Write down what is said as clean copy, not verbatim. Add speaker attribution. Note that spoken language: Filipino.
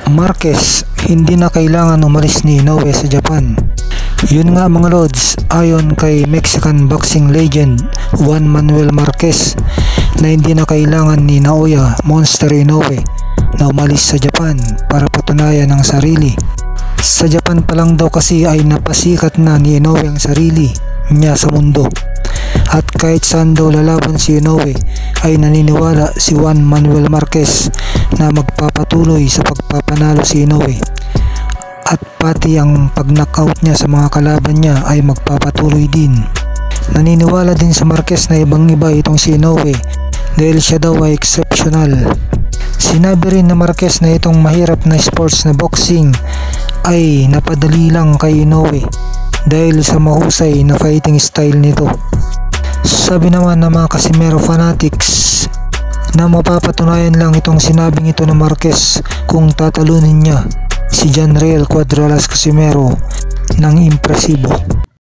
Speaker 1: Marquez, hindi na kailangan umalis ni Inoue sa Japan. Yun nga mga lods, ayon kay Mexican boxing legend Juan Manuel Marquez na hindi na kailangan ni Naoya Monster Inoue na umalis sa Japan para patunayan ang sarili. Sa Japan pa lang daw kasi ay napasikat na ni Inoue ang sarili niya sa mundo. At kahit saan daw lalaban si Inoue ay naniniwala si Juan Manuel Marquez na magpapatuloy sa pagpapanalo si Inoue. At pati ang pag-knockout niya sa mga kalaban niya ay magpapatuloy din. Naniniwala din sa Marquez na ibang-iba itong si Inoue dahil siya daw ay exceptional. Sinabi rin na Marquez na itong mahirap na sports na boxing ay napadali lang kay Inoue dahil sa mahusay na fighting style nito. Sabi naman ng mga Casimero fanatics na mapapatunayan lang itong sinabing ito ng Marquez kung tatalunin niya si Janriel Cuadralas Casimero ng impresibo.